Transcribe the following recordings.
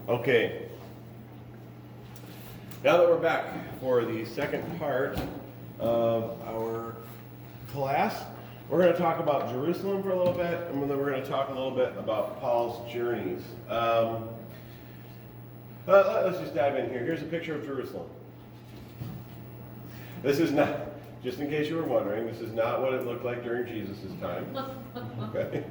Okay. Now that we're back for the second part of our class, we're going to talk about Jerusalem for a little bit, and then we're going to talk a little bit about Paul's journeys. Let's just dive in here. Here's a picture of Jerusalem. This is not, just in case you were wondering, this is not what it looked like during Jesus' time. Okay.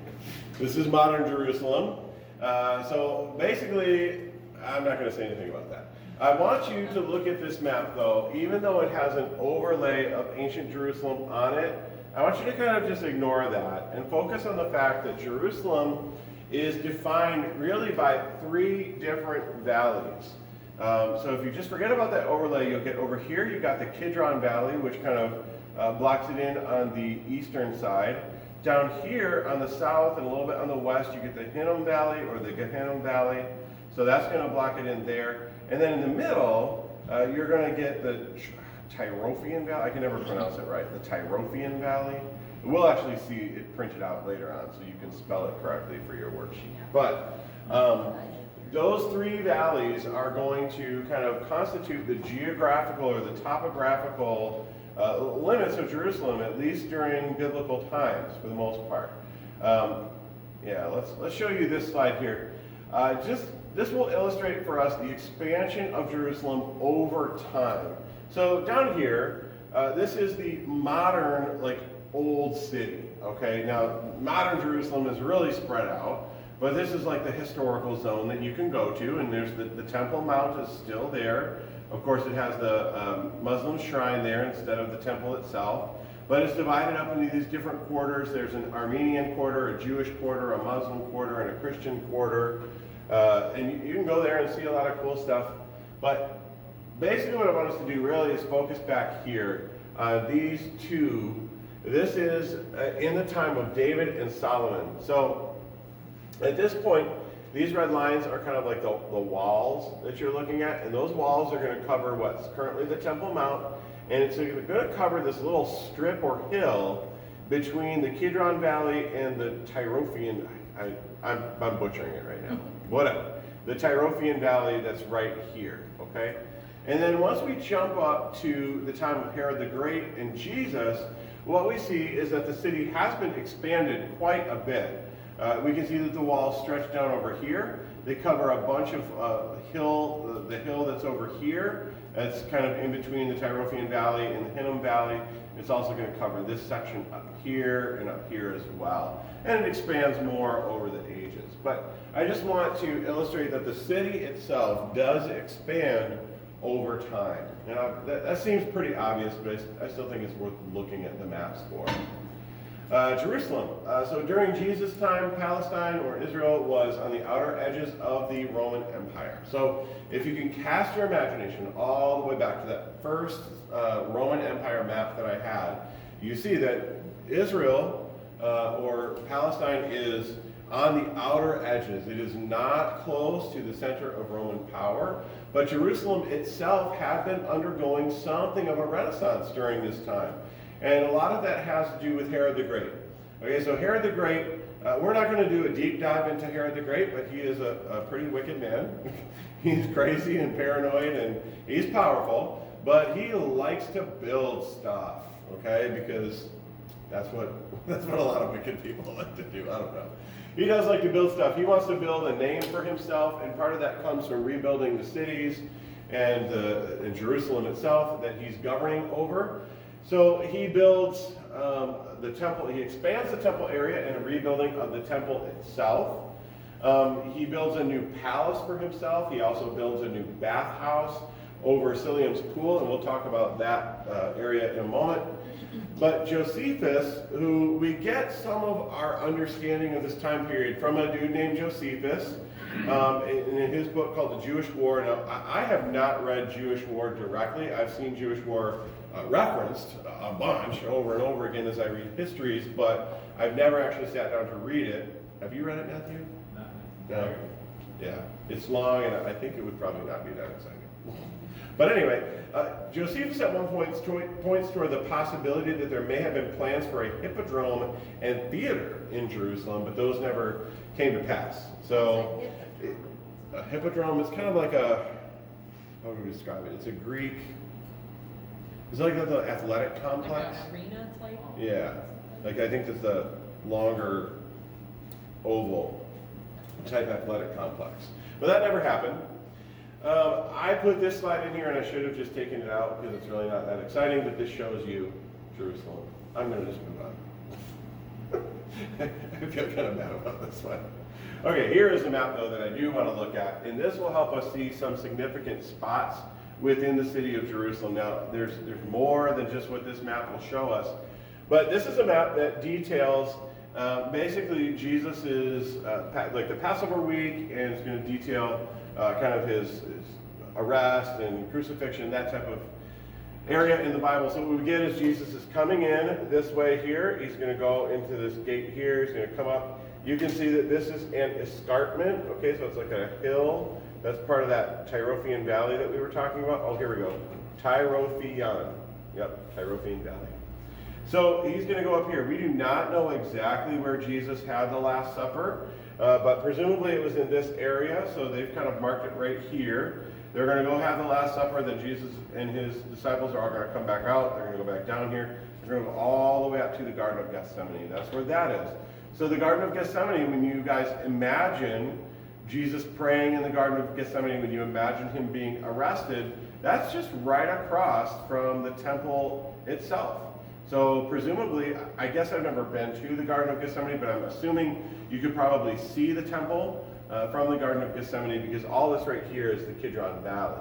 This is modern Jerusalem. So basically, I'm not going to say anything about that. I want you to look at this map, though. Even though it has an overlay of ancient Jerusalem on it, I want you to kind of just ignore that and focus on the fact that Jerusalem is defined really by three different valleys. So if you just forget about that overlay, you'll get over here, you've got the Kidron Valley, which kind of blocks it in on the eastern side. Down here on the south and a little bit on the west, you get the Hinnom Valley or the Gehinnom Valley. So that's going to block it in there. And then in the middle, you're going to get the Tyrophian Valley. I can never pronounce it right. The Tyrophian Valley. We'll actually see it printed out later on so you can spell it correctly for your worksheet. But those three valleys are going to kind of constitute the geographical or the topographical limits of Jerusalem, at least during biblical times for the most part. Let's show you this slide here. This will illustrate for us the expansion of Jerusalem over time. So down here, this is the modern, old city. Okay, now modern Jerusalem is really spread out, but this is like the historical zone that you can go to, and there's the Temple Mount is still there. Of course, it has the Muslim shrine there instead of the temple itself. But it's divided up into these different quarters. There's an Armenian quarter, a Jewish quarter, a Muslim quarter, and a Christian quarter. And you can go there and see a lot of cool stuff. But basically what I want us to do really is focus back here on these two. This is in the time of David and Solomon. So at this point, these red lines are kind of like the walls that you're looking at, and those walls are going to cover what's currently the Temple Mount, and it's going to cover this little strip or hill between the Kidron Valley and the Tyrophian, I'm butchering it right now, whatever, the Tyrophian Valley that's right here, okay? And then once we jump up to the time of Herod the Great and Jesus, what we see is that the city has been expanded quite a bit. We can see that the walls stretch down over here. They cover a bunch of the hill that's over here. That's kind of in between the Tyrophian Valley and the Hinnom Valley. It's also going to cover this section up here and up here as well. And it expands more over the ages. But I just want to illustrate that the city itself does expand over time. Now, that seems pretty obvious, but I still think it's worth looking at the maps for. Jerusalem. So during Jesus' time, Palestine or Israel was on the outer edges of the Roman Empire. So if you can cast your imagination all the way back to that first Roman Empire map that I had, you see that Israel or Palestine is on the outer edges. It is not close to the center of Roman power, but Jerusalem itself had been undergoing something of a renaissance during this time. And a lot of that has to do with Herod the Great. Okay, so Herod the Great, we're not going to do a deep dive into Herod the Great, but he is a pretty wicked man. He's crazy and paranoid, and he's powerful, but he likes to build stuff, okay, because that's what a lot of wicked people like to do. I don't know. He does like to build stuff. He wants to build a name for himself, and part of that comes from rebuilding the cities and Jerusalem itself that he's governing over. So he builds the temple, he expands the temple area in a rebuilding of the temple itself. He builds a new palace for himself. He also builds a new bathhouse over Siloam's pool, and we'll talk about that area in a moment. But Josephus, who we get some of our understanding of this time period from a dude named Josephus, in his book called The Jewish War. Now, I have not read Jewish War directly. I've seen Jewish War referenced a bunch over and over again as I read histories, but I've never actually sat down to read it. Have you read it, Matthew? No. Yeah, it's long, and I think it would probably not be that exciting. But anyway, Josephus at one point points toward the possibility that there may have been plans for a hippodrome and theater in Jerusalem, but those never came to pass. So, a hippodrome. It's kind of like a, how would we describe it? It's a Greek, it's like the athletic complex. Like an arena type? Yeah, like I think it's a longer oval type athletic complex. But that never happened. I put this slide in here and I should have just taken it out because it's really not that exciting, but this shows you Jerusalem. I'm going to just move on. I feel kind of bad about this one. Okay, here is the map though that I do want to look at, and this will help us see some significant spots within the city of Jerusalem. Now, there's more than just what this map will show us, but this is a map that details basically Jesus's like the Passover week, and it's going to detail kind of his arrest and crucifixion, that type of area in the Bible. So what we get is Jesus is coming in this way here. He's going to go into this gate here. He's going to come up. You can see that this is an escarpment. Okay, so it's like a hill. That's part of that Tyrophean Valley that we were talking about. Oh, here we go. Tyropheon. Yep, Tyrophean Valley. So he's going to go up here. We do not know exactly where Jesus had the Last Supper, but presumably it was in this area, so they've kind of marked it right here. They're going to go have the Last Supper, then Jesus and his disciples are all going to come back out. They're going to go back down here. They're going to go all the way up to the Garden of Gethsemane. That's where that is. So the Garden of Gethsemane, when you guys imagine Jesus praying in the Garden of Gethsemane, when you imagine him being arrested, that's just right across from the temple itself. So presumably, I guess I've never been to the Garden of Gethsemane, but I'm assuming you could probably see the temple from the Garden of Gethsemane, because all this right here is the Kidron Valley.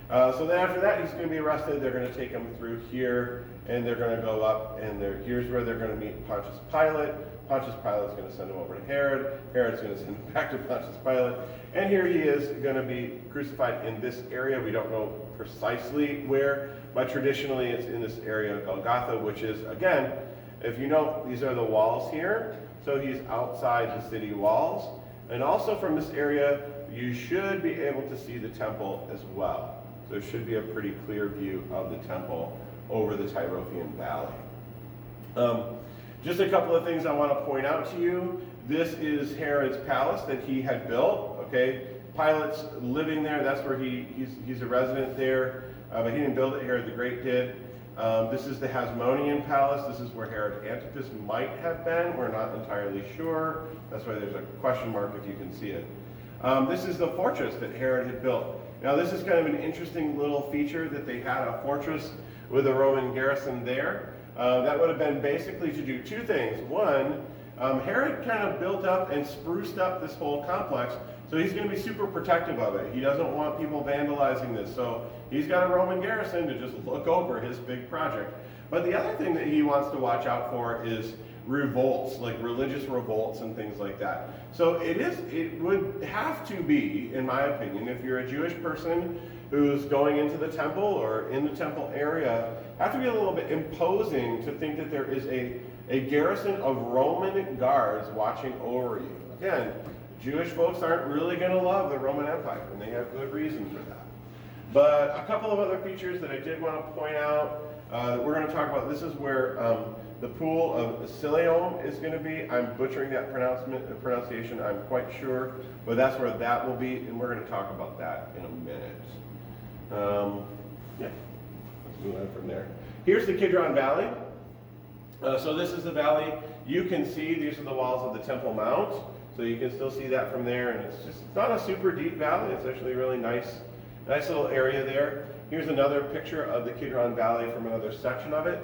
So then after that, he's going to be arrested. They're going to take him through here, and they're going to go up, and here's where they're going to meet Pontius Pilate. Pontius Pilate's going to send him over to Herod. Herod's going to send him back to Pontius Pilate. And here he is going to be crucified in this area. We don't know precisely where, but traditionally it's in this area of Golgotha, which is, again, if you know, these are the walls here. So he's outside the city walls. And also from this area, you should be able to see the temple as well. So there should be a pretty clear view of the temple over the Tyrophean Valley. Just a couple of things I want to point out to you. This is Herod's palace that he had built. Okay, Pilate's living there. That's where he's a resident there, but he didn't build it. Herod the Great did. This is the Hasmonean palace. This is where Herod Antipas might have been. We're not entirely sure. That's why there's a question mark if you can see it. This is the fortress that Herod had built. Now this is kind of an interesting little feature that they had a fortress with a Roman garrison there. That would have been basically to do two things. One, Herod kind of built up and spruced up this whole complex, so he's going to be super protective of it. He doesn't want people vandalizing this, so he's got a Roman garrison to just look over his big project. But the other thing that he wants to watch out for is revolts, like religious revolts and things like that. So it would have to be, in my opinion, if you're a Jewish person who's going into the temple or in the temple area, have to be a little bit imposing to think that there is a garrison of Roman guards watching over you. Again, Jewish folks aren't really going to love the Roman Empire, and they have good reason for that. But a couple of other features that I did want to point out that we're going to talk about. This is where the pool of Siloam is going to be. I'm butchering that pronunciation, I'm quite sure, but that's where that will be, and we're going to talk about that in a minute. Yeah, let's move on from there. Here's the Kidron Valley. So this is the valley. You can see these are the walls of the Temple Mount. So you can still see that from there, and it's not a super deep valley. It's actually a really nice little area there. Here's another picture of the Kidron Valley from another section of it.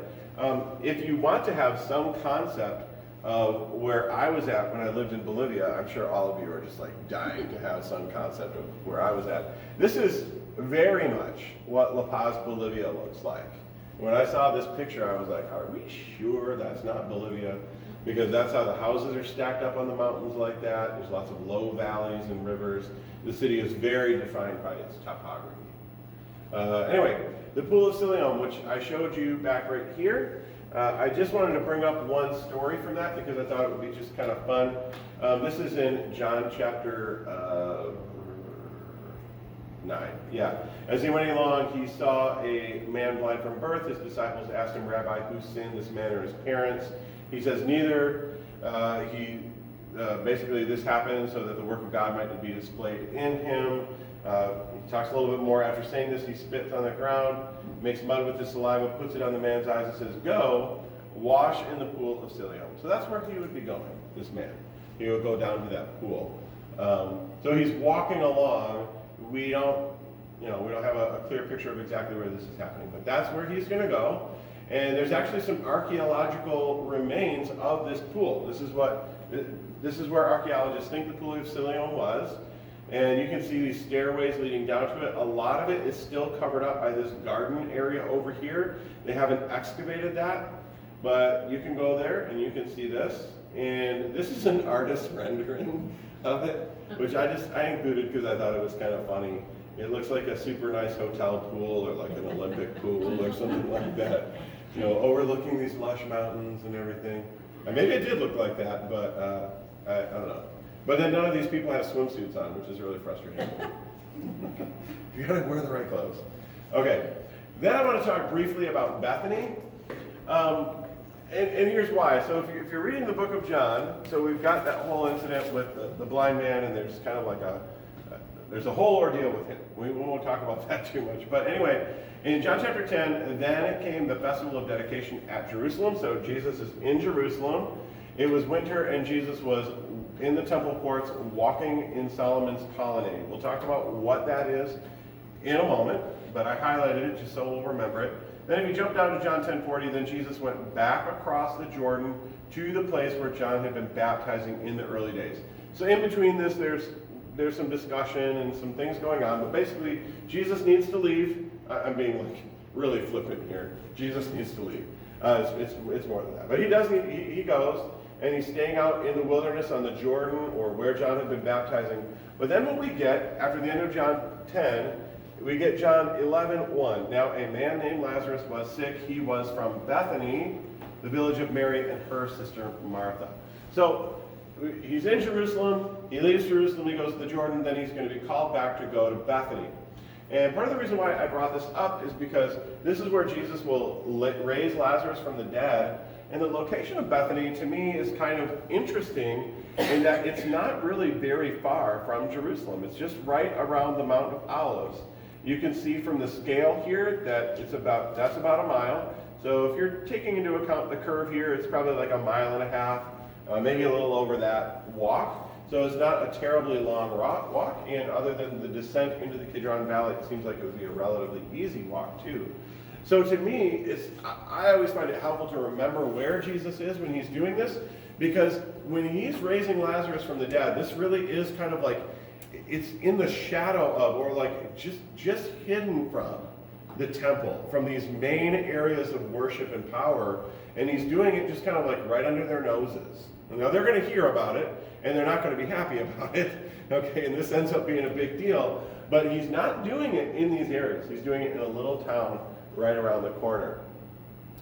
If you want to have some concept of where I was at when I lived in Bolivia, I'm sure all of you are just like dying to have some concept of where I was at. This is very much what La Paz, Bolivia looks like. When I saw this picture, I was like, are we sure that's not Bolivia? Because that's how the houses are stacked up on the mountains like that. There's lots of low valleys and rivers. The city is very defined by its topography. Anyway, the Pool of Siloam, which I showed you back right here. I just wanted to bring up one story from that because I thought it would be just kind of fun. This is in John chapter 9. Yeah. As he went along, he saw a man blind from birth. His disciples asked him, Rabbi, who sinned, this man or his parents? He says, neither. basically this happened so that the work of God might be displayed in him. He talks a little bit more after saying this. He spits on the ground, makes mud with his saliva, puts it on the man's eyes, and says, "Go, wash in the pool of Siloam." So that's where he would be going, this man. He would go down to that pool. So he's walking along. We don't have a clear picture of exactly where this is happening, but that's where he's going to go. And there's actually some archaeological remains of this pool. This is where archaeologists think the pool of Siloam was. And you can see these stairways leading down to it. A lot of it is still covered up by this garden area over here. They haven't excavated that, but you can go there and you can see this. And this is an artist rendering of it, which I included because I thought it was kind of funny. It looks like a super nice hotel pool or like an Olympic pool or something like that, overlooking these lush mountains and everything. And maybe it did look like that, but I don't know. But then none of these people have swimsuits on, which is really frustrating. You gotta wear the right clothes. Okay, then I want to talk briefly about Bethany. And here's why. So if you're reading the book of John, so we've got that whole incident with the blind man, and there's kind of like there's a whole ordeal with him. We won't talk about that too much. But anyway, in John chapter 10, then it came the festival of dedication at Jerusalem. So Jesus is in Jerusalem. It was winter, and Jesus was in the temple courts walking in Solomon's colonnade. We'll talk about what that is in a moment, but I highlighted it just so we'll remember it. Then if you jump down to John 10:40, then Jesus went back across the Jordan to the place where John had been baptizing in the early days. So in between this, there's some discussion and some things going on, but basically Jesus needs to leave. I'm being like really flippant here. Jesus needs to leave. It's more than that, but he does. He goes. And he's staying out in the wilderness on the Jordan, or where John had been baptizing. But then what we get, after the end of John 10, we get John 11:1. Now a man named Lazarus was sick. He was from Bethany, the village of Mary and her sister Martha. So he's in Jerusalem. He leaves Jerusalem. He goes to the Jordan. Then he's going to be called back to go to Bethany. And part of the reason why I brought this up is because this is where Jesus will raise Lazarus from the dead. And the location of Bethany, to me, is kind of interesting in that it's not really very far from Jerusalem. It's just right around the Mount of Olives. You can see from the scale here that that's about a mile. So if you're taking into account the curve here, it's probably like a mile and a half, maybe a little over that walk. So it's not a terribly long walk, and other than the descent into the Kidron Valley, it seems like it would be a relatively easy walk too. So to me, I always find it helpful to remember where Jesus is when he's doing this, because when he's raising Lazarus from the dead, this really is kind of like, it's in the shadow of, or like just hidden from the temple, from these main areas of worship and power, and he's doing it just kind of like right under their noses. Now they're going to hear about it, and they're not going to be happy about it, okay, and this ends up being a big deal, but he's not doing it in these areas. He's doing it in a little town right around the corner.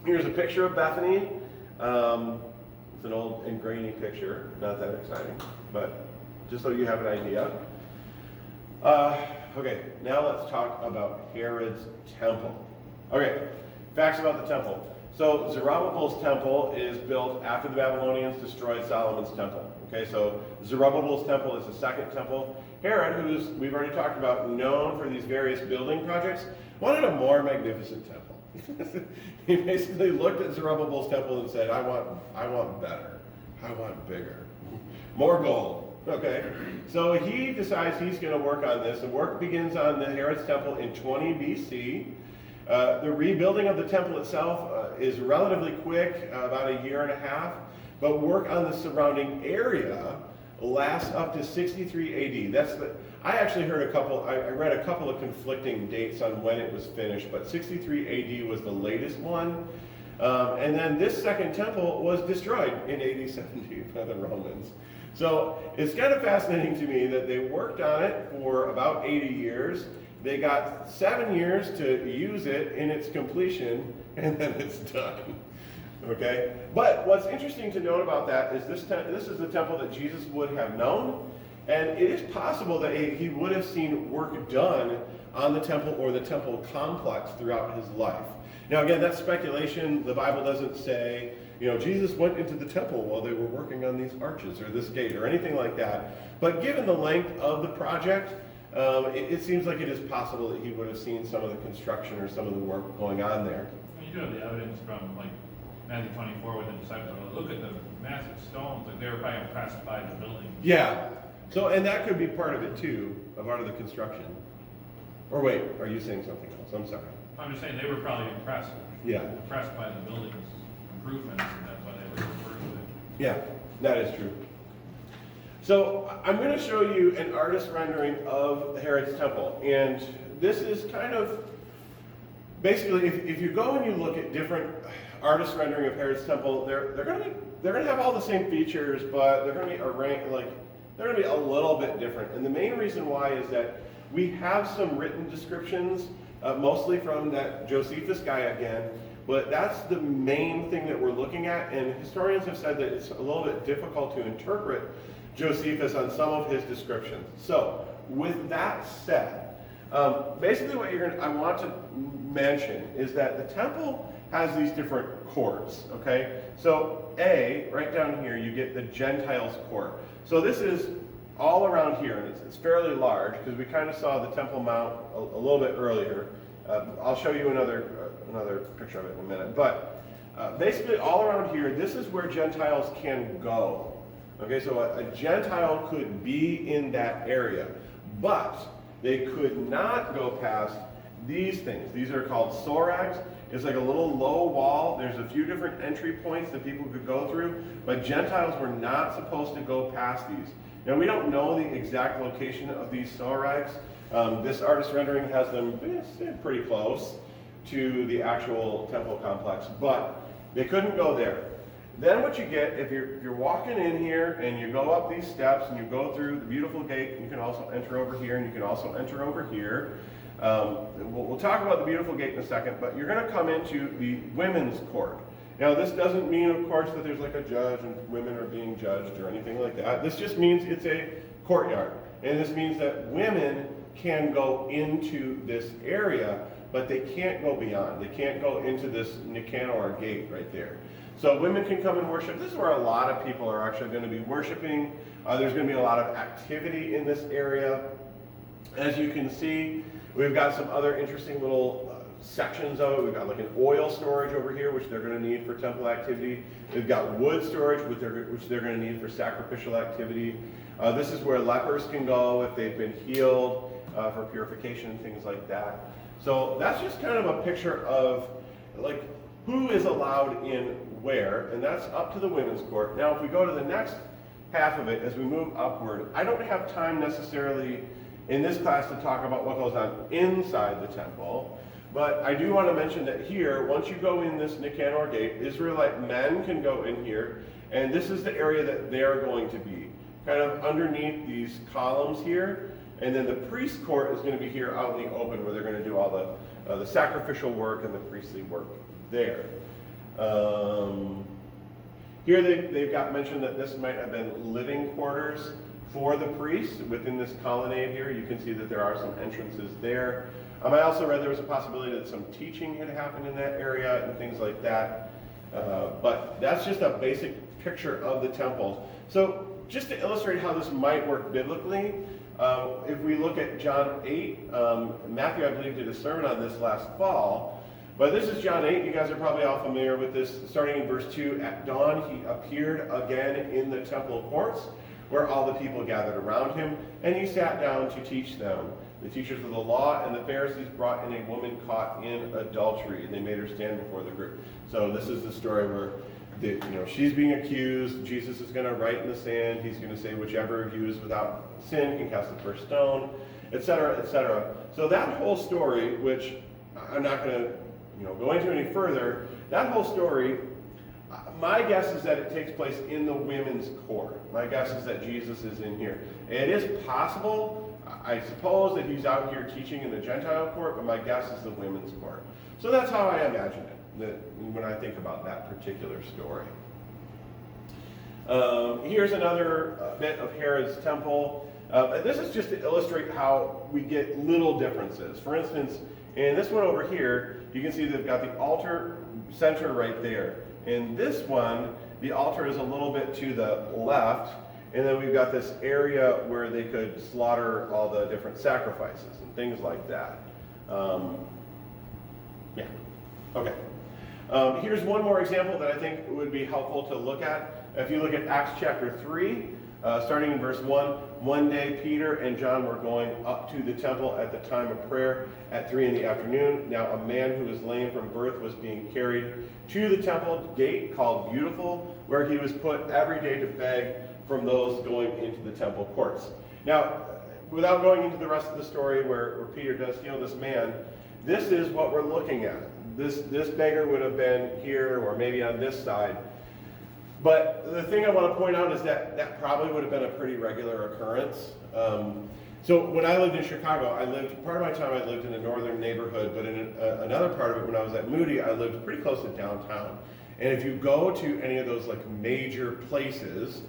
Here's a picture of Bethany. It's an old and grainy picture, not that exciting, but just so you have an idea. Okay, now let's talk about Herod's temple. Okay, facts about the temple. So Zerubbabel's temple is built after the Babylonians destroyed Solomon's temple. Okay, so Zerubbabel's temple is the second temple. Herod, who's, we've already talked about, known for these various building projects, wanted a more magnificent temple. He basically looked at Zerubbabel's temple and said, I want better. I want bigger. More gold. Okay, so he decides he's going to work on this, and work begins on the Herod's temple in 20 BC. The rebuilding of the temple itself is relatively quick, about a year and a half, but work on the surrounding area lasts up to 63 AD. I actually heard I read a couple of conflicting dates on when it was finished, but 63 AD was the latest one. And then this second temple was destroyed in AD 70 by the Romans. So it's kind of fascinating to me that they worked on it for about 80 years. They got 7 years to use it in its completion, and then it's done. Okay? But what's interesting to note about that is this is the temple that Jesus would have known, and it is possible that he would have seen work done on the temple or the temple complex throughout his life. Now again, that's speculation. The Bible doesn't say. Jesus went into the temple while they were working on these arches or this gate or anything like that. But given the length of the project, it seems like it is possible that he would have seen some of the construction or some of the work going on there. You do have the evidence from like Matthew 24 with the disciples. Look at the massive stones, like they were probably impressed by the building. Yeah. So, and that could be part of it too, a part of the construction. Or wait, are you saying something else? I'm sorry. I'm just saying they were probably impressed. Yeah. Impressed by the building's improvements, and that's why they were referred to it. Yeah, that is true. So I'm going to show you an artist rendering of Herod's temple, and this is kind of basically if you go and you look at different artist rendering of Herod's temple, they're going to have all the same features, but they're going to be they're going to be a little bit different. And the main reason why is that we have some written descriptions, mostly from that Josephus guy again, but that's the main thing that we're looking at, and historians have said that it's a little bit difficult to interpret Josephus on some of his descriptions. So, with that said, basically what I want to mention is that the temple has these different courts, okay? So, right down here, you get the Gentiles' court. So this is all around here, and it's fairly large, because we kind of saw the Temple Mount a little bit earlier. I'll show you another picture of it in a minute. But basically all around here, this is where Gentiles can go. Okay, so a Gentile could be in that area, but they could not go past these things. These are called sorags. It's like a little low wall. There's a few different entry points that people could go through, but Gentiles were not supposed to go past these. Now, we don't know the exact location of these sorags. This artist rendering has them pretty close to the actual temple complex, but they couldn't go there. Then what you get, if you're walking in here and you go up these steps and you go through the beautiful gate, and you can also enter over here and you can also enter over here. We'll talk about the beautiful gate in a second, but you're going to come into the women's court. Now, this doesn't mean, of course, that there's like a judge and women are being judged or anything like that. This just means it's a courtyard. And this means that women can go into this area, but they can't go beyond. They can't go into this Nicanor gate right there. So women can come and worship. This is where a lot of people are actually going to be worshiping. There's going to be a lot of activity in this area. As you can see, we've got some other interesting little sections of it. We've got like an oil storage over here, which they're going to need for temple activity. They've got wood storage, which they're going to need for sacrificial activity. This is where lepers can go if they've been healed for purification and things like that. So that's just kind of a picture of like who is allowed in where, and that's up to the women's court. Now, if we go to the next half of it, as we move upward, I don't have time necessarily in this class to talk about what goes on inside the temple. But I do want to mention that here, once you go in this Nicanor gate, Israelite men can go in here, and this is the area that they're going to be, kind of underneath these columns here, and then the priest court is going to be here out in the open where they're going to do all the sacrificial work and the priestly work there. Here they've got mentioned that this might have been living quarters for the priests within this colonnade here. You can see that there are some entrances there. I also read there was a possibility that some teaching had happened in that area and things like that. But that's just a basic picture of the temple. So just to illustrate how this might work biblically, if we look at John 8, Matthew, I believe, did a sermon on this last fall. But this is John 8. You guys are probably all familiar with this. Starting in verse 2, at dawn he appeared again in the temple courts, where all the people gathered around him, and he sat down to teach them. The teachers of the law and the Pharisees brought in a woman caught in adultery, and they made her stand before the group. So this is the story where she's being accused. Jesus is going to write in the sand. He's going to say whichever of you is without sin can cast the first stone, etc., etc. So that whole story, which I'm not going to go into any further, that whole story, my guess is that it takes place in the women's court. My guess is that Jesus is in here. It is possible, I suppose, that he's out here teaching in the Gentile court, but my guess is the women's court. So that's how I imagine it when I think about that particular story. Here's another bit of Herod's temple. This is just to illustrate how we get little differences. For instance, in this one over here, you can see they've got the altar center right there. In this one, the altar is a little bit to the left, and then we've got this area where they could slaughter all the different sacrifices and things like that. Yeah, okay. Here's one more example that I think would be helpful to look at. If you look at Acts chapter 3, starting in verse 1, one day Peter and John were going up to the temple at the time of prayer at 3 in the afternoon. Now a man who was lame from birth was being carried to the temple gate called Beautiful, where he was put every day to beg from those going into the temple courts. Now, without going into the rest of the story where Peter does heal this man, this is what we're looking at. This beggar would have been here or maybe on this side. But the thing I want to point out is that probably would have been a pretty regular occurrence. So when I lived in Chicago, part of my time I lived in a northern neighborhood, but in another part of it when I was at Moody, I lived pretty close to downtown. And if you go to any of those like major places,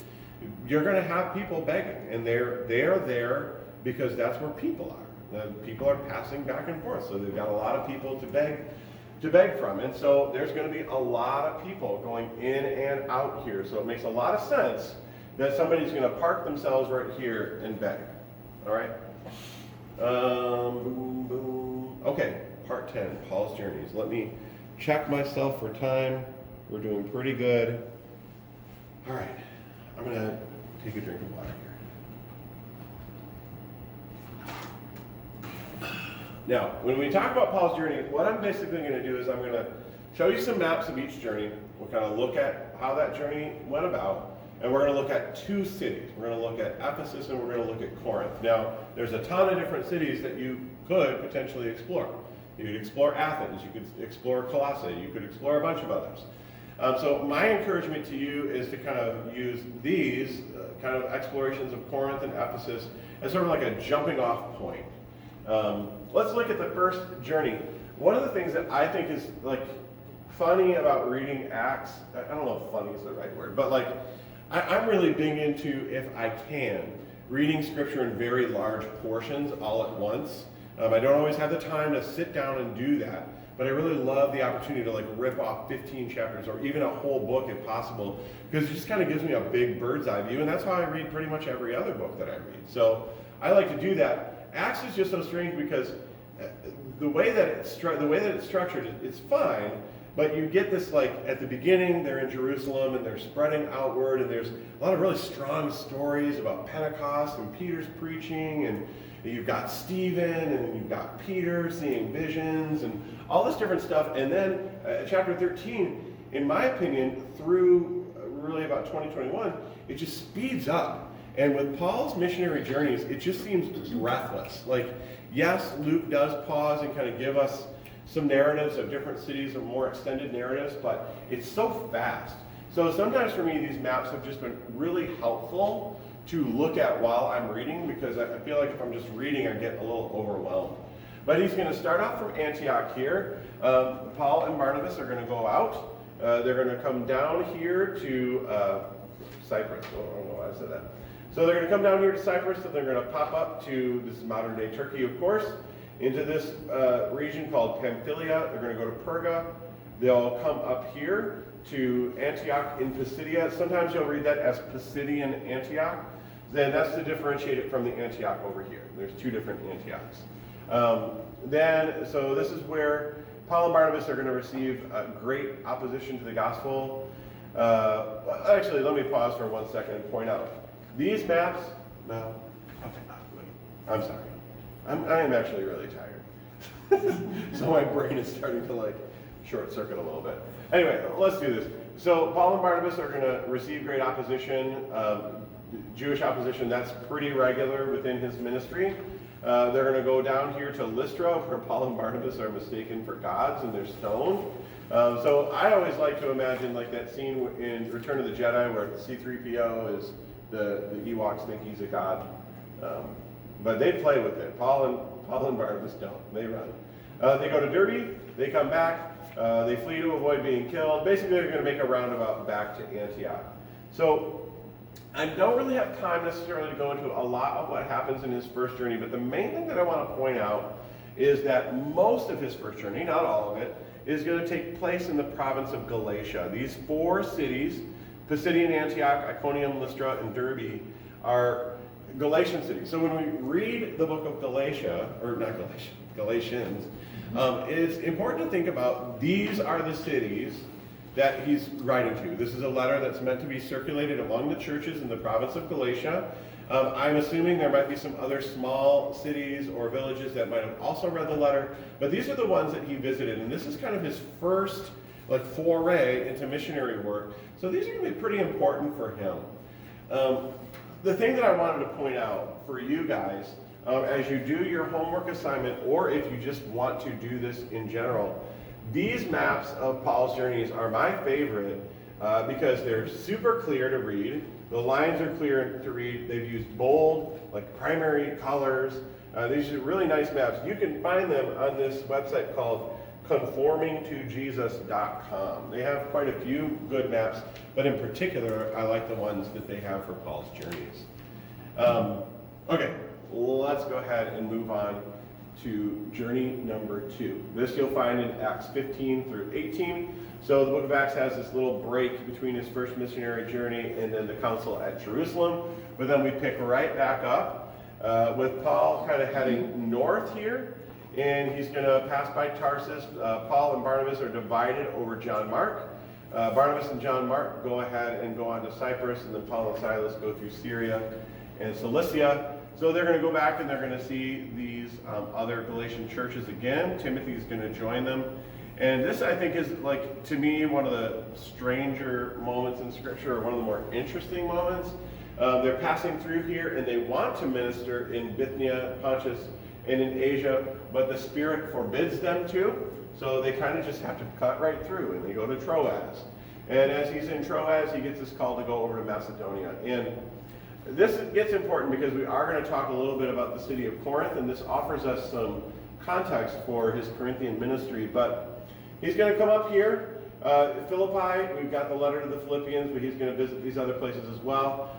you're going to have people begging, and they're there because that's where people are. People are passing back and forth, so they've got a lot of people to beg from, and so there's going to be a lot of people going in and out here. So it makes a lot of sense that somebody's going to park themselves right here and beg. All right. Boom, boom. Okay, part 10, Paul's journeys. Let me check myself for time. We're doing pretty good. All right. I'm going to take a drink of water here. Now, when we talk about Paul's journey, what I'm basically going to do is I'm going to show you some maps of each journey. We'll kind of look at how that journey went about, and we're going to look at 2 cities. We're going to look at Ephesus and we're going to look at Corinth. Now, there's a ton of different cities that you could potentially explore. You could explore Athens, you could explore Colossae, you could explore a bunch of others. So my encouragement to you is to kind of use these kind of explorations of Corinth and Ephesus as sort of like a jumping off point. Let's look at the first journey. One of the things that I think is like funny about reading Acts, I don't know if funny is the right word, but like I'm really big into, if I can, reading scripture in very large portions all at once. I don't always have the time to sit down and do that, but I really love the opportunity to like rip off 15 chapters or even a whole book if possible, because it just kind of gives me a big bird's eye view, and that's how I read pretty much every other book that I read. So I like to do that. Acts is just so strange because the way that it's structured, it's fine, but you get this like at the beginning they're in Jerusalem and they're spreading outward, and there's a lot of really strong stories about Pentecost and Peter's preaching, and you've got Stephen and you've got Peter seeing visions and all this different stuff. And then chapter 13, in my opinion, through really about 2021, it just speeds up. And with Paul's missionary journeys, it just seems breathless. Like, yes, Luke does pause and kind of give us some narratives of different cities or more extended narratives, but it's so fast. So sometimes for me, these maps have just been really helpful to look at while I'm reading, because I feel like if I'm just reading, I get a little overwhelmed. But he's going to start off from Antioch here. Paul and Barnabas are going to go out. They're going to come down here to Cyprus. I don't know why I said that. So they're going to come down here to Cyprus, and they're going to pop up to, this is modern day Turkey, of course, into this region called Pamphylia. They're going to go to Perga. They'll come up here to Antioch in Pisidia. Sometimes you'll read that as Pisidian Antioch. Then that's to differentiate it from the Antioch over here. There's 2 different Antiochs. So this is where Paul and Barnabas are going to receive great opposition to the gospel. Actually, let me pause for 1 second and point out. These maps, no, okay, I'm sorry. I am actually really tired. So my brain is starting to like short circuit a little bit. Anyway, let's do this. So Paul and Barnabas are going to receive great opposition, Jewish opposition. That's pretty regular within his ministry. They're going to go down here to Lystra, where Paul and Barnabas are mistaken for gods and they're stoned. So I always like to imagine like that scene in Return of the Jedi where C-3PO is the Ewoks think he's a god. But they play with it. Paul and Barnabas don't. They run. They go to Derbe. They come back. They flee to avoid being killed. Basically, they're going to make a roundabout back to Antioch. So I don't really have time necessarily to go into a lot of what happens in his first journey, but the main thing that I want to point out is that most of his first journey, not all of it, is going to take place in the province of Galatia. These 4 cities, Pisidian Antioch, Iconium, Lystra, and Derbe, are Galatian cities. So when we read the book of Galatia, or not Galatia, Galatians, it's important to think about these are the cities that he's writing to. This is a letter that's meant to be circulated among the churches in the province of Galatia. I'm assuming there might be some other small cities or villages that might have also read the letter, but these are the ones that he visited, and this is kind of his first foray into missionary work. So these are going to be pretty important for him. The thing that I wanted to point out for you guys, as you do your homework assignment, or if you just want to do this in general, these maps of Paul's journeys are my favorite because they're super clear to read. The lines are clear to read. They've used bold, primary colors. These are really nice maps. You can find them on this website called conformingtojesus.com. They have quite a few good maps, but in particular, I like the ones that they have for Paul's journeys. Okay, let's go ahead and move on to journey number 2. This you'll find in Acts 15 through 18. So the book of Acts has this little break between his first missionary journey and then the council at Jerusalem. But then we pick right back up with Paul kind of heading north here. And he's going to pass by Tarsus. Paul and Barnabas are divided over John Mark. Barnabas and John Mark go ahead and go on to Cyprus, and then Paul and Silas go through Syria and Cilicia. So they're going to go back and they're going to see these other Galatian churches again. Timothy's going to join them. And this, I think, is, to me, one of the stranger moments in Scripture, or one of the more interesting moments. They're passing through here, and they want to minister in Bithynia, Pontus, and in Asia, but the Spirit forbids them to. So they kind of just have to cut right through, and they go to Troas. And as he's in Troas, he gets this call to go over to Macedonia. And this gets important because we are going to talk a little bit about the city of Corinth, and this offers us some context for his Corinthian ministry. But he's going to come up here. Philippi, we've got the letter to the Philippians, but he's going to visit these other places as well.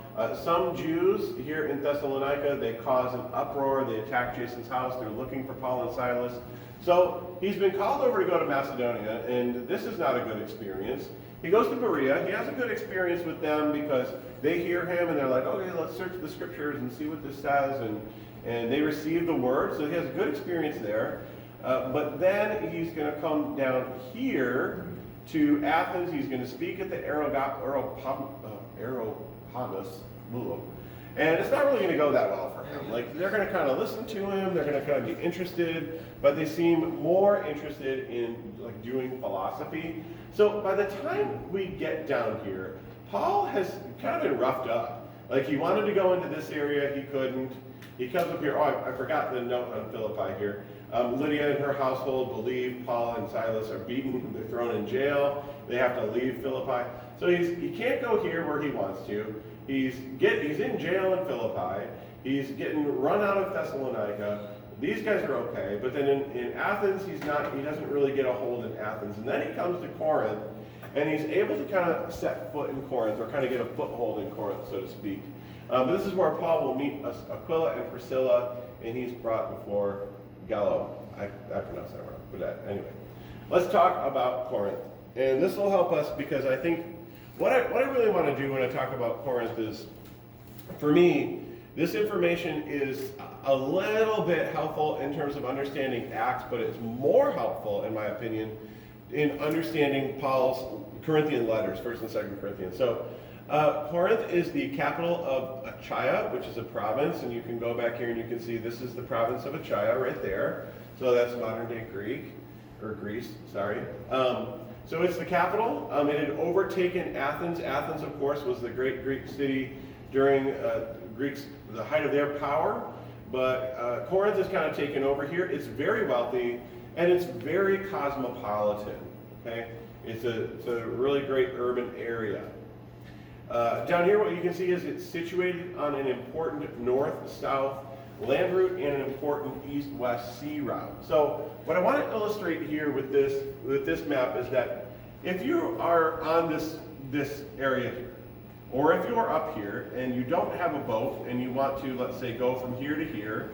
Some Jews here in Thessalonica, they cause an uproar. They attack Jason's house. They're looking for Paul and Silas. So he's been called over to go to Macedonia, and this is not a good experience. He goes to Berea. He has a good experience with them because they hear him, and they're like, okay, let's search the Scriptures and see what this says. And they receive the word, so he has a good experience there. But then he's going to come down here to Athens. He's going to speak at the Areopagus. And it's not really going to go that well for him. They're going to kind of listen to him. They're going to kind of be interested, but they seem more interested in doing philosophy. So by the time we get down here, Paul has kind of been roughed up. He wanted to go into this area, he couldn't. He comes up here. Oh, I forgot the note on Philippi here. Lydia and her household believe Paul and Silas are beaten. They're thrown in jail. They have to leave Philippi. So he can't go here where he wants to. He's in jail in Philippi. He's getting run out of Thessalonica. These guys are okay, but then in Athens, he doesn't really get a hold in Athens. And then he comes to Corinth, and he's able to kind of set foot in Corinth, or kind of get a foothold in Corinth, so to speak. This is where Paul will meet Aquila and Priscilla, and he's brought before Gallo. I pronounced that wrong, but anyway. Let's talk about Corinth. And this will help us because I think what I really want to do when I talk about Corinth is, for me, this information is a little bit helpful in terms of understanding Acts, but it's more helpful, in my opinion, in understanding Paul's Corinthian letters, 1st and 2nd Corinthians. So Corinth is the capital of Achaia, which is a province, and you can go back here and you can see this is the province of Achaia right there. So that's modern-day Greece, sorry. So it's the capital. It had overtaken Athens. Athens, of course, was the great Greek city during the height of their power. But Corinth is kind of taken over here. It's very wealthy, and it's very cosmopolitan. Okay, it's a really great urban area. Down here, what you can see is it's situated on an important north-south land route and an important east-west sea route. So what I want to illustrate here with this map is that if you are on this area here, or if you are up here and you don't have a boat and you want to, let's say, go from here to here,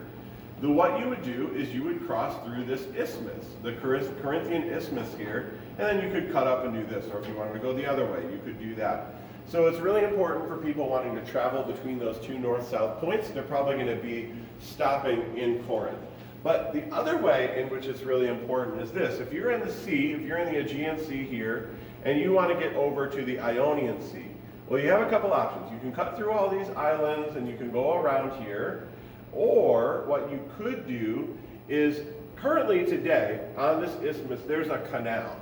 What you would do is you would cross through this isthmus, the Corinthian isthmus here, and then you could cut up and do this, or if you wanted to go the other way, you could do that. So it's really important for people wanting to travel between those two north-south points. They're probably going to be stopping in Corinth. But the other way in which it's really important is this. If you're in the sea, if you're in the Aegean Sea here, and you want to get over to the Ionian Sea, well, you have a couple options. You can cut through all these islands and you can go around here, or what you could do is, currently today, on this isthmus, there's a canal.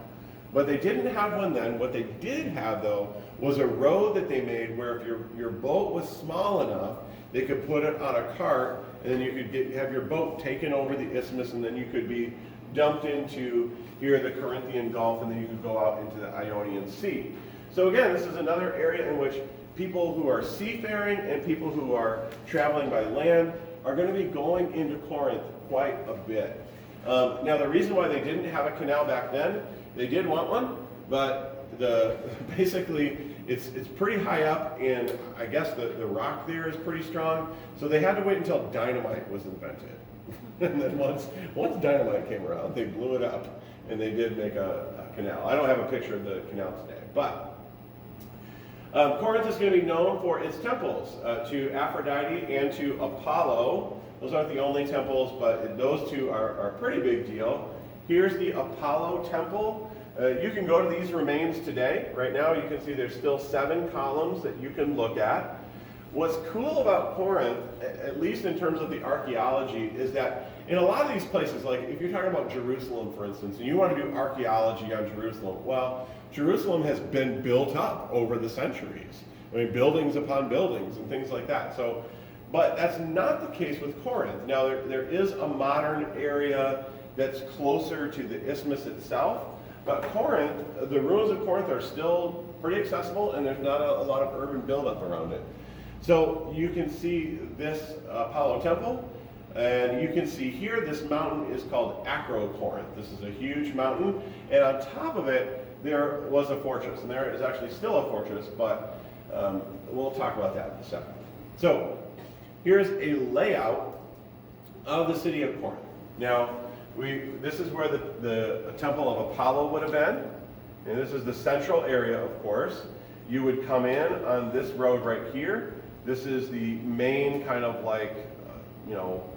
But they didn't have one then. What they did have, though, was a road that they made where if your boat was small enough, they could put it on a cart, and then you could have your boat taken over the isthmus, and then you could be dumped into here the Corinthian Gulf, and then you could go out into the Ionian Sea. So again, this is another area in which people who are seafaring and people who are traveling by land are going to be going into Corinth quite a bit. Now, the reason why they didn't have a canal back then, they did want one, but basically it's pretty high up, and I guess the rock there is pretty strong, so they had to wait until dynamite was invented. And then once dynamite came around, they blew it up, and they did make a canal. I don't have a picture of the canal today, but Corinth is going to be known for its temples to Aphrodite and to Apollo. Those aren't the only temples, but those two are a pretty big deal. Here's the Apollo temple. You can go to these remains today. Right now you can see there's still 7 columns that you can look at. What's cool about Corinth, at least in terms of the archaeology, is that in a lot of these places, like if you're talking about Jerusalem, for instance, and you want to do archaeology on Jerusalem, well, Jerusalem has been built up over the centuries. I mean, buildings upon buildings and things like that. So, but that's not the case with Corinth. Now, there is a modern area that's closer to the isthmus itself, but Corinth, the ruins of Corinth are still pretty accessible, and there's not a lot of urban buildup around it. So you can see this Apollo temple, and you can see here this mountain is called Acrocorinth. This is a huge mountain, and on top of it there was a fortress, and there is actually still a fortress, but we'll talk about that in a second. So here's a layout of the city of Corinth. Now, this is where the temple of Apollo would have been, and this is the central area, of course. You would come in on this road right here. This is the main kind of like,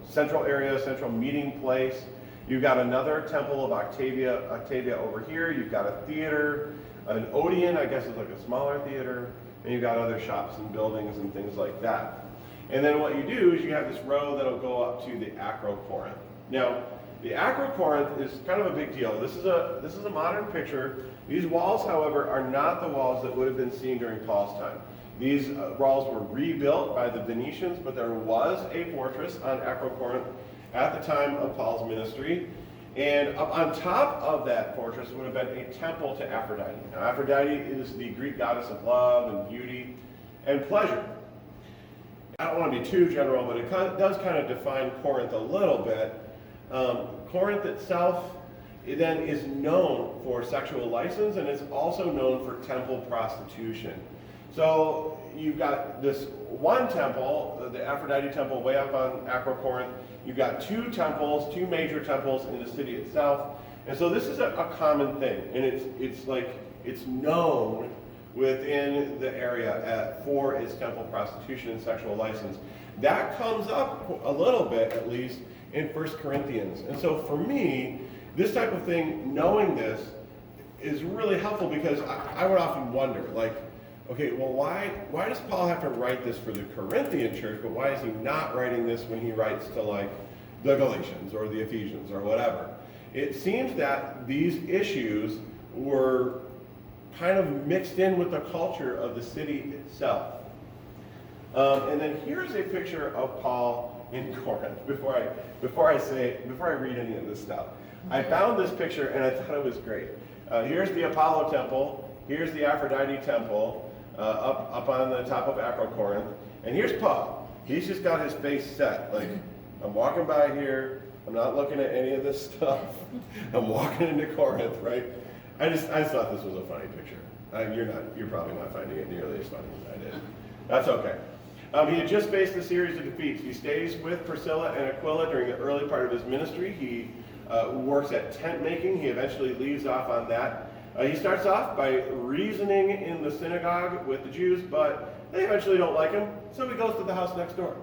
central area, central meeting place. You've got another temple of Octavia over here. You've got a theater, an Odeon, I guess is like a smaller theater, and you've got other shops and buildings and things like that. And then what you do is you have this road that'll go up to the Acrocorinth. Now, the Acrocorinth is kind of a big deal. This is a modern picture. These walls, however, are not the walls that would have been seen during Paul's time. These walls were rebuilt by the Venetians, but there was a fortress on Acrocorinth at the time of Paul's ministry. And up on top of that fortress would have been a temple to Aphrodite. Now, Aphrodite is the Greek goddess of love and beauty and pleasure. I don't want to be too general, but it does kind of define Corinth a little bit. Corinth itself then is known for sexual license, and it's also known for temple prostitution. So you've got this one temple, the Aphrodite temple way up on Acrocorinth. You've got 2 temples, 2 major temples in the city itself. And so this is a common thing, and it's known within the area for its temple prostitution and sexual license. That comes up a little bit, at least, in 1 Corinthians. And so for me, this type of thing, knowing this, is really helpful, because I would often wonder, okay, well, why does Paul have to write this for the Corinthian church, but why is he not writing this when he writes to the Galatians or the Ephesians or whatever? It seems that these issues were kind of mixed in with the culture of the city itself. And then here's a picture of Paul in Corinth. Before I read any of this stuff, I found this picture and I thought it was great. Here's the Apollo temple. Here's the Aphrodite temple. Up on the top of Acrocorinth. And here's Paul. He's just got his face set. I'm walking by here. I'm not looking at any of this stuff. I'm walking into Corinth, right? I just thought this was a funny picture. You're probably not finding it nearly as funny as I did. That's okay. He had just faced a series of defeats. He stays with Priscilla and Aquila during the early part of his ministry. He works at tent making. He eventually leaves off on that. He starts off by reasoning in the synagogue with the Jews, but they eventually don't like him, so he goes to the house next door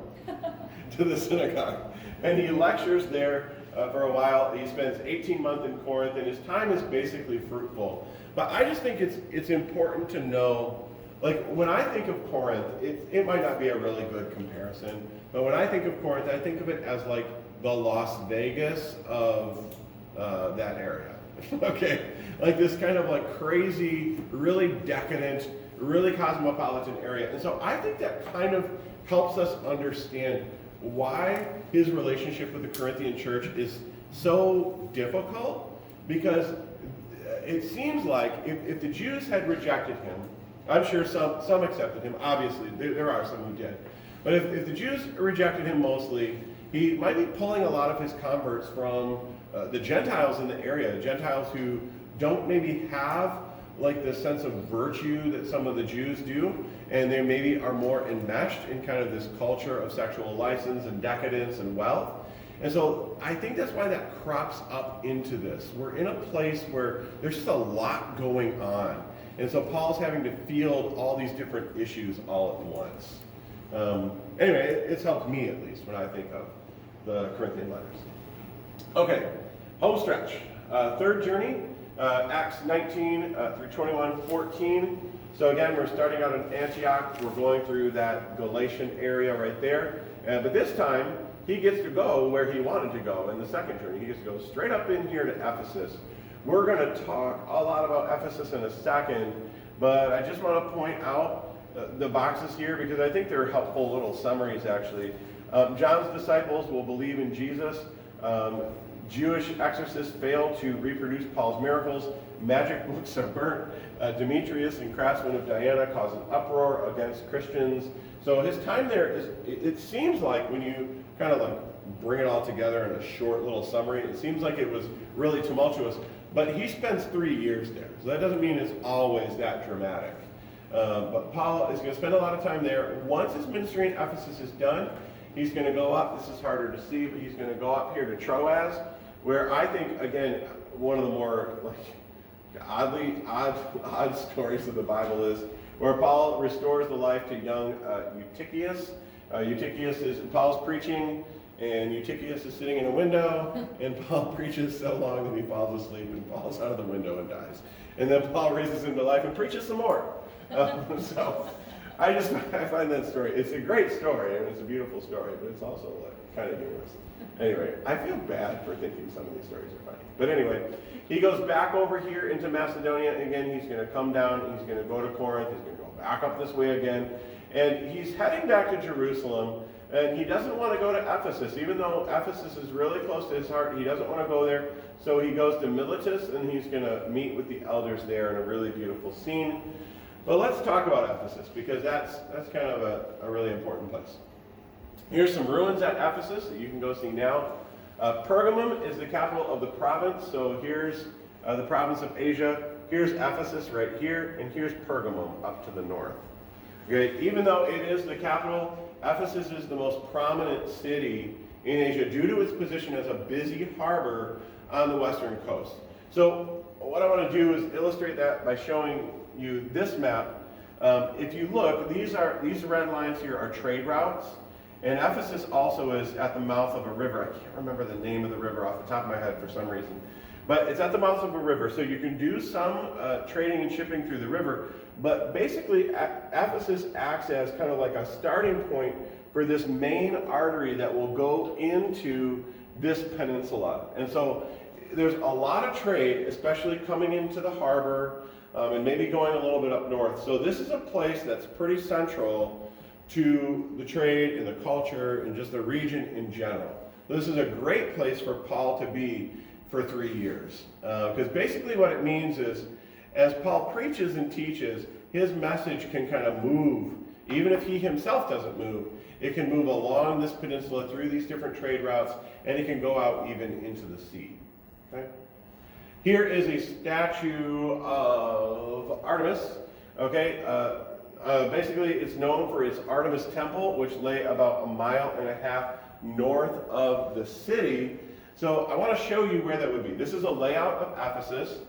to the synagogue. And he lectures there for a while. He spends 18 months in Corinth, and his time is basically fruitful. But I just think it's important to know, like, when I think of Corinth, it might not be a really good comparison, but when I think of Corinth, I think of it as like the Las Vegas of that area. Okay, like this kind of like crazy, really decadent, really cosmopolitan area. And so I think that kind of helps us understand why his relationship with the Corinthian church is so difficult, because it seems like if the Jews had rejected him, I'm sure some accepted him, obviously, there are some who did, but if the Jews rejected him mostly, he might be pulling a lot of his converts from the Gentiles in the area, Gentiles who don't maybe have like the sense of virtue that some of the Jews do, and they maybe are more enmeshed in kind of this culture of sexual license and decadence and wealth. And so I think that's why that crops up into this. We're in a place where there's just a lot going on. And so Paul's having to field all these different issues all at once. Anyway, it's helped me at least when I think of the Corinthian letters. Okay, home stretch. Third journey, Acts 19 through 21:14. So again, we're starting out in Antioch. We're going through that Galatian area right there. But this time, he gets to go where he wanted to go in the second journey. He gets to go straight up in here to Ephesus. We're going to talk a lot about Ephesus in a second, but I just want to point out the boxes here because I think they're helpful little summaries actually. John's disciples will believe in Jesus. Jewish exorcists fail to reproduce Paul's miracles. Magic books are burnt. Demetrius and craftsmen of Diana cause an uproar against Christians. So his time there is, it seems like when you kind of like bring it all together in a short little summary, it seems like it was really tumultuous. But he spends 3 years there. So that doesn't mean it's always that dramatic. But Paul is going to spend a lot of time there. Once his ministry in Ephesus is done, he's going to go up. This is harder to see, but he's going to go up here to Troas, where I think, again, one of the more like odd stories of the Bible is where Paul restores the life to young Eutychius. Eutychius is Paul's preaching, and Eutychius is sitting in a window, and Paul preaches so long that he falls asleep and falls out of the window and dies. And then Paul raises him to life and preaches some more. So I find that story, it's a great story, and it's a beautiful story, but it's also like kind of humorous. Anyway, I feel bad for thinking some of these stories are funny. But anyway, he goes back over here into Macedonia. Again, he's going to come down, he's going to go to Corinth, he's going to go back up this way again. And he's heading back to Jerusalem, and he doesn't want to go to Ephesus. Even though Ephesus is really close to his heart, he doesn't want to go there. So he goes to Miletus, and he's going to meet with the elders there in a really beautiful scene. But let's talk about Ephesus, because that's kind of a really important place. Here's some ruins at Ephesus that you can go see now. Pergamum is the capital of the province, so here's the province of Asia. Here's Ephesus right here, and here's Pergamum up to the north. Okay, even though it is the capital, Ephesus is the most prominent city in Asia due to its position as a busy harbor on the western coast. So what I want to do is illustrate that by showing you this map. If you look, these red lines here are trade routes, and Ephesus also is at the mouth of a river. I can't remember the name of the river off the top of my head for some reason, but it's at the mouth of a river, so you can do some trading and shipping through the river, but basically Ephesus acts as kind of like a starting point for this main artery that will go into this peninsula. And so there's a lot of trade, especially coming into the harbor, and maybe going a little bit up north. So this is a place that's pretty central to the trade and the culture and just the region in general. This is a great place for Paul to be for 3 years. Because basically what it means is, as Paul preaches and teaches, his message can kind of move. Even if he himself doesn't move, it can move along this peninsula through these different trade routes, and it can go out even into the sea. Okay? Here is a statue of Artemis. Okay, Basically, it's known for its Artemis Temple, which lay about 1.5 miles north of the city. So I want to show you where that would be. This is a layout of Ephesus.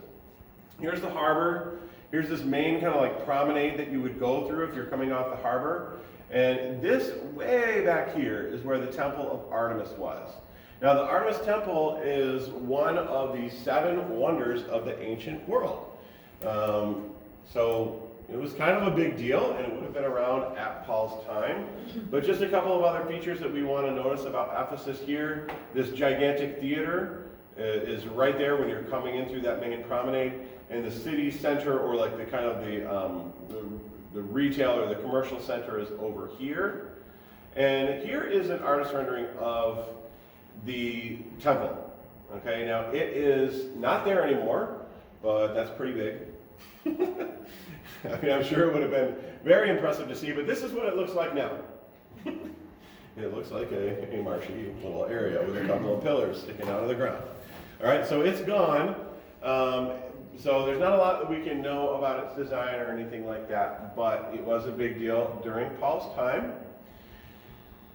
Here's the harbor. Here's this main kind of like promenade that you would go through if you're coming off the harbor. And this way back here is where the Temple of Artemis was. Now, the Artemis Temple is one of the 7 wonders of the ancient world. So it was kind of a big deal, and it would have been around at Paul's time. But just a couple of other features that we want to notice about Ephesus here. This gigantic theater is right there when you're coming in through that main promenade. And the city center, or like the kind of the retail or the commercial center, is over here. And here is an artist rendering of the temple. Okay, now it is not there anymore, but that's pretty big. I mean, I'm sure it would have been very impressive to see, but this is what it looks like now. It looks like a marshy little area with a couple of pillars sticking out of the ground. All right, so it's gone. So there's not a lot that we can know about its design or anything like that, but it was a big deal during Paul's time.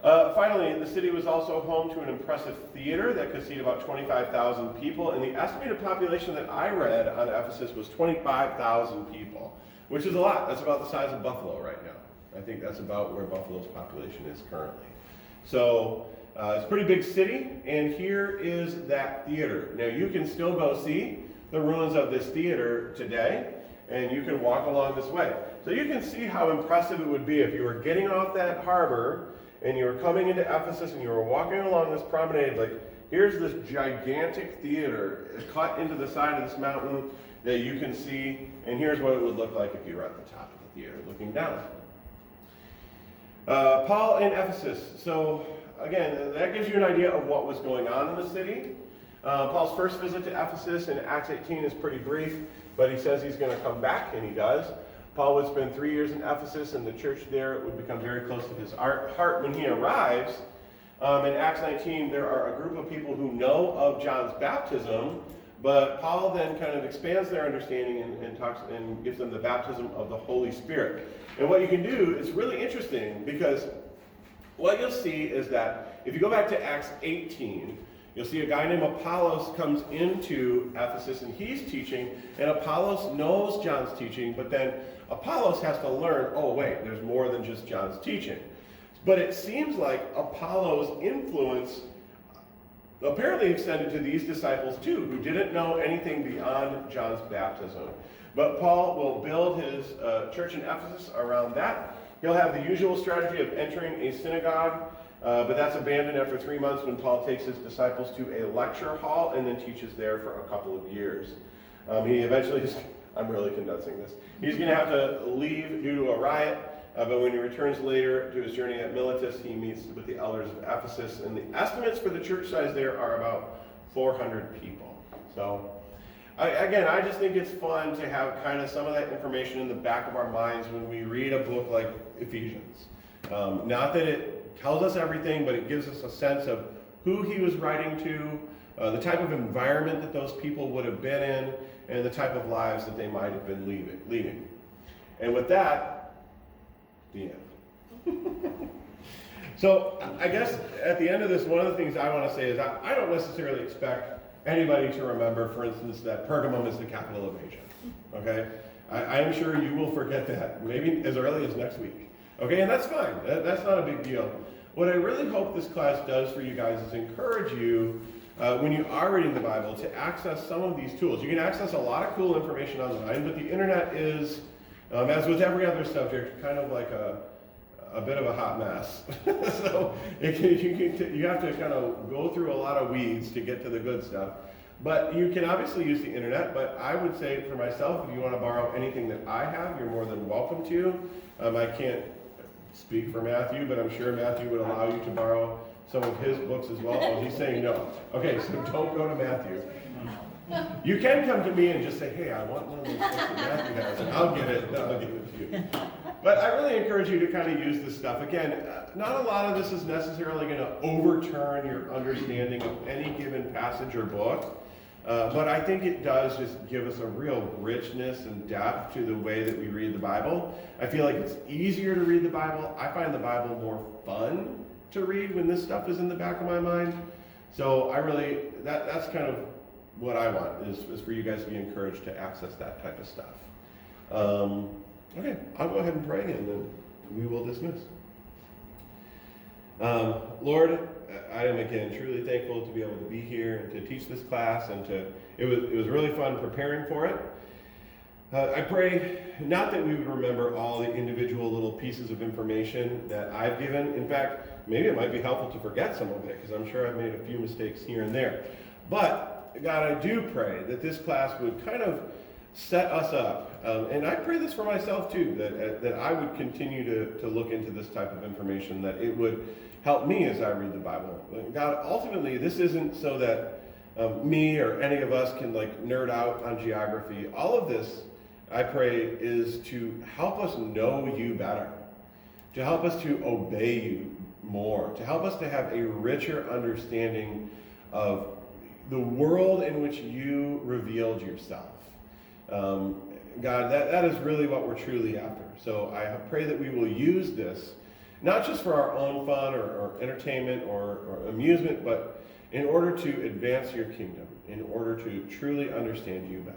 Finally, the city was also home to an impressive theater that could seat about 25,000 people, and the estimated population that I read on Ephesus was 25,000 people, which is a lot. That's about the size of Buffalo right now. I think that's about where Buffalo's population is currently. So it's a pretty big city, and here is that theater. Now, you can still go see the ruins of this theater today, and you can walk along this way. So you can see how impressive it would be if you were getting off that harbor and you were coming into Ephesus and you were walking along this promenade. Like, here's this gigantic theater cut into the side of this mountain that you can see, and here's what it would look like if you were at the top of the theater looking down. Paul in Ephesus. So again, that gives you an idea of what was going on in the city. Paul's first visit to Ephesus in Acts 18 is pretty brief, but he says he's going to come back, and he does. Paul would spend 3 years in Ephesus, and the church there would become very close to his heart when he arrives. In Acts 19, there are a group of people who know of John's baptism, but Paul then kind of expands their understanding and talks and gives them the baptism of the Holy Spirit. And what you can do is really interesting, because what you'll see is that if you go back to Acts 18, you'll see a guy named Apollos comes into Ephesus, and he's teaching, and Apollos knows John's teaching, but then Apollos has to learn, oh wait, there's more than just John's teaching. But it seems like Apollos' influence apparently extended to these disciples too, who didn't know anything beyond John's baptism. But Paul will build his church in Ephesus around that. He'll have the usual strategy of entering a synagogue, but that's abandoned after 3 months when Paul takes his disciples to a lecture hall and then teaches there for a couple of years. He eventually, I'm really condensing this, he's going to have to leave due to a riot, but when he returns later to his journey at Miletus, he meets with the elders of Ephesus, and the estimates for the church size there are about 400 people. So, I just think it's fun to have kind of some of that information in the back of our minds when we read a book like Ephesians. Not that it tells us everything, but it gives us a sense of who he was writing to, the type of environment that those people would have been in, and the type of lives that they might have been leading. And with that, the end. So I guess at the end of this, one of the things I want to say is I don't necessarily expect anybody to remember, for instance, that Pergamum is the capital of Asia. Okay? I am sure you will forget that maybe as early as next week. Okay, and that's fine. That's not a big deal. What I really hope this class does for you guys is encourage you, when you are reading the Bible, to access some of these tools. You can access a lot of cool information online, but the internet is, as with every other subject, kind of like a bit of a hot mess. So you have to kind of go through a lot of weeds to get to the good stuff. But you can obviously use the internet, but I would say for myself, if you want to borrow anything that I have, you're more than welcome to. I can't speak for Matthew, but I'm sure Matthew would allow you to borrow some of his books as well. Oh, he's saying no. Okay, so don't go to Matthew. You can come to me and just say, hey, I want one of those books that Matthew has, and I'll get it, I'll give it to you. But I really encourage you to kind of use this stuff. Again, not a lot of this is necessarily going to overturn your understanding of any given passage or book. But I think it does just give us a real richness and depth to the way that we read the Bible. I feel like it's easier to read the Bible. I find the Bible more fun to read when this stuff is in the back of my mind. So that's kind of what I want, is for you guys to be encouraged to access that type of stuff. Okay, I'll go ahead and pray, and then we will dismiss. Lord, I am again truly thankful to be able to be here and to teach this class, and it was really fun preparing for it. I pray not that we would remember all the individual little pieces of information that I've given. In fact, maybe it might be helpful to forget some of it, because I'm sure I've made a few mistakes here and there. But God, I do pray that this class would kind of set us up, and I pray this for myself too, that I would continue to look into this type of information, that it would help me as I read the Bible. God, ultimately, this isn't so that me or any of us can like nerd out on geography. All of this, I pray, is to help us know you better, to help us to obey you more, to help us to have a richer understanding of the world in which you revealed yourself. God, that is really what we're truly after. So I pray that we will use this, not just for our own fun or entertainment or amusement, but in order to advance your kingdom, in order to truly understand you better.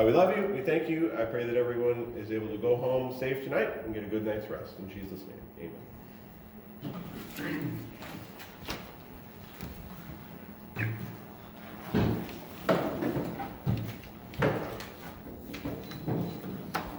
We love you. We thank you. I pray that everyone is able to go home safe tonight and get a good night's rest. In Jesus' name, amen.